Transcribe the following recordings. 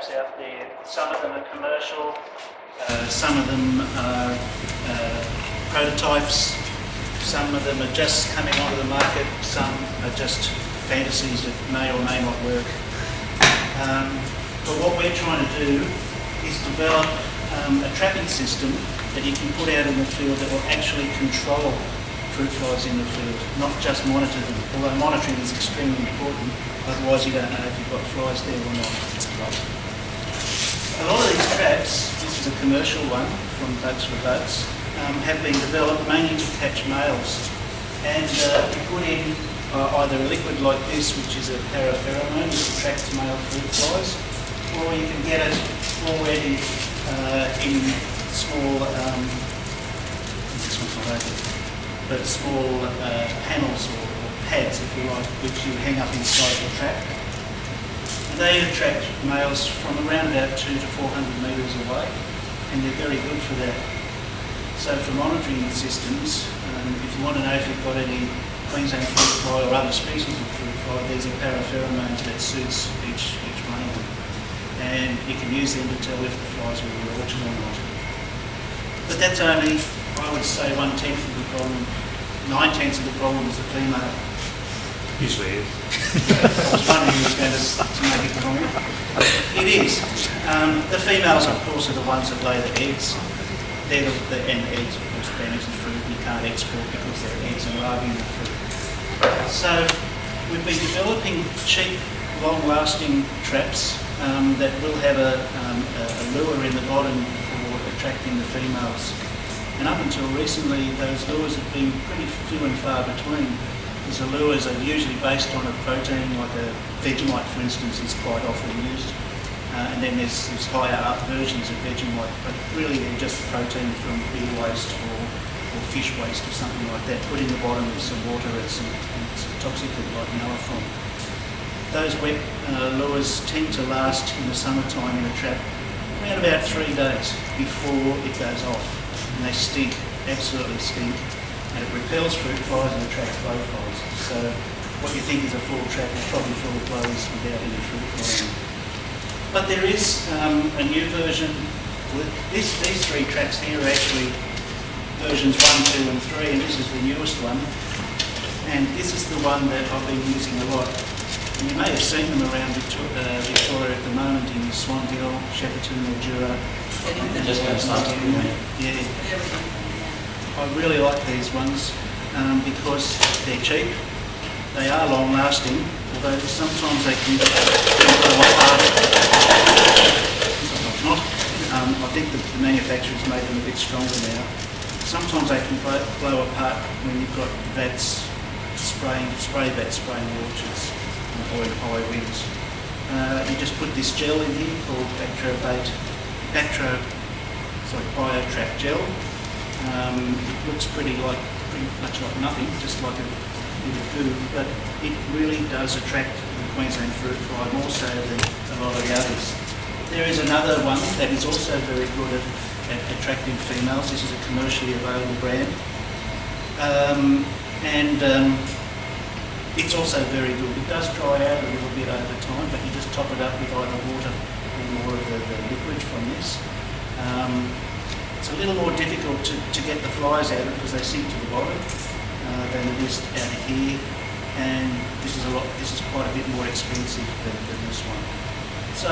traps out there. Some of them are commercial, some of them are prototypes, some of them are just coming onto the market, some are just fantasies that may or may not work. But what we're trying to do is develop a trapping system that you can put out in the field that will actually control fruit flies in the field, not just monitor them, although monitoring is extremely important, otherwise you don't know if you've got flies there or not. A lot of these traps, this is a commercial one from Bugs for Bugs, have been developed mainly to catch males, and you put in either a liquid like this, which is a parapheromone which attracts male fruit flies, or you can get it already in small, this one's not open, but small panels or pads, if you like, which you hang up inside the trap. And they attract males from around about 200 to 400 metres away, and they're very good for that. So for monitoring systems, if you want to know if you've got any Queensland fruit fly or other species of fruit fly, there's a parapheromone that suits each one of them. And you can use them to tell if the flies are in your orchard or not. But that's only, I would say, 1/10 of the problem. 9/10 of the problem is the female. Usually is. I was wondering who was going to make a comment. It is. The females, of course, are the ones that lay the eggs. They're and the eggs, of course, damage the fruit. You can't export because they're eggs and larvae in the fruit. So we've been developing cheap, long-lasting traps that will have a lure in the bottom for attracting the females. And up until recently, those lures have been pretty few and far between. Because the lures are usually based on a protein, like a Vegemite, for instance, is quite often used. And then there's higher up versions of Vegemite, but really they're just protein from beer waste or fish waste or something like that, put in the bottom with some water and some toxicant like nalafon. Those wet lures tend to last in the summertime in a trap around about 3 days before it goes off. And they stink, absolutely stink. And it repels fruit flies and attracts blowflies. So what you think is a full trap is probably full of blows without any fruit flies. But there is a new version. These 3 traps here are actually versions 1, 2 and 3, and this is the newest one. And this is the one that I've been using a lot. And you may have seen them around Victoria at the moment in Swan Hill, Shepparton, Mildura. Just going to start. Yeah. I really like these ones because they're cheap, they are long lasting, although sometimes they can blow apart, sometimes not. I think the manufacturers made them a bit stronger now. Sometimes they can blow apart when you've got spray vats spraying the orchards or in high winds. You just put this gel in here called BioTrap gel. It looks pretty much like nothing, just like a bit of goo, but it really does attract the Queensland fruit fly more so than a lot of the others. There is another one that is also very good at attracting females. This is a commercially available brand, and it's also very good. It does dry out a little bit over time, but you just top it up with either water or more of the liquid from this. It's a little more difficult to get the flies out because they sink to the bottom than it is out here, and this is quite a bit more expensive than this one. So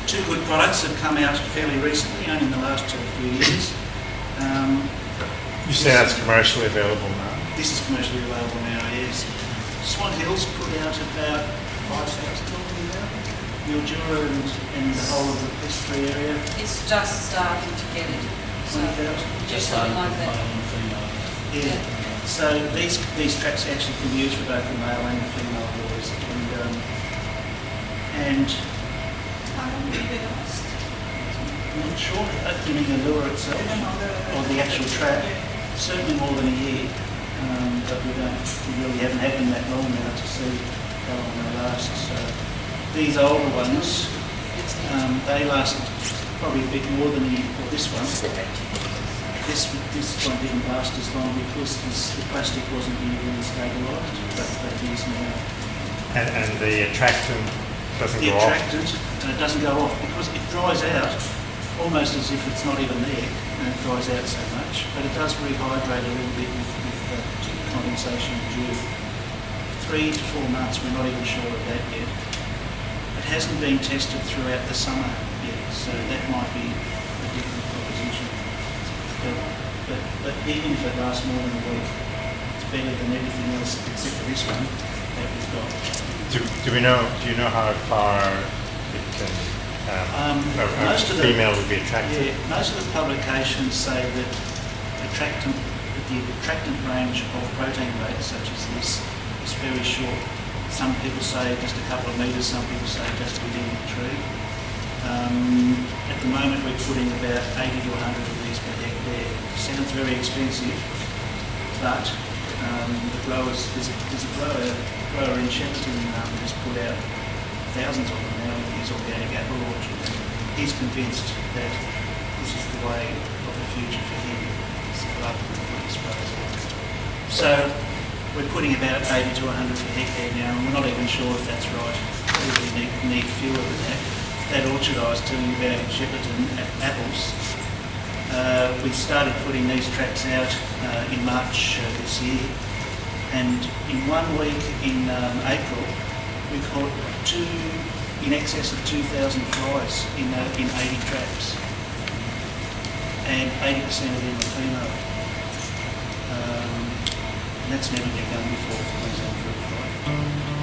two good products have come out fairly recently, only in the last few years. You say that's commercially available now? This is commercially available now, yes. Swan Hill's put out about 5,000 now. Mildura and the whole of the Pestry area. It's just starting to get it. So 20,000? just something like that. Yeah. So these traps actually can be used for both the male and the female lures. And How long will it last? I'm not sure, opening the lure itself or the actual trap, certainly more than a year. But we really haven't had them that long now to see how long they last. So these older ones, they last probably a bit more than this one. This one didn't last as long because the plastic wasn't really stabilised, but it is now. And they attract them Doesn't the go off. attractant, and it doesn't go off because it dries out almost as if it's not even there, and it dries out so much. But it does rehydrate a little bit with condensation and dew. 3 to 4 months, we're not even sure of that yet. It hasn't been tested throughout the summer yet, so that might be a different proposition. But even if it lasts more than a week, it's better than everything else except for this one that we've got. Do you know how far it can, Most a of the- female would be attracted? Yeah, most of the publications say that the attractant range of protein rates, such as this, is very short. Some people say just a couple of metres, some people say just within the tree. At the moment we're putting about 80 to 100 of these per hectare. Sounds very expensive, but there's a grower in Shepparton who's put out thousands of them now in his organic apple orchard. He's convinced that this is the way of the future for him. It's the blood that he sprays on. So we're putting about 80 to 100 per hectare now, and we're not even sure if that's right. We need fewer than that. That orchard I was telling you about in Shepparton, apples, we started putting these traps out in March this year, and in 1 week in April we caught in excess of 2,000 flies in 80 traps, and 80% of them were female. And that's never been done before for Queensland fruit fly.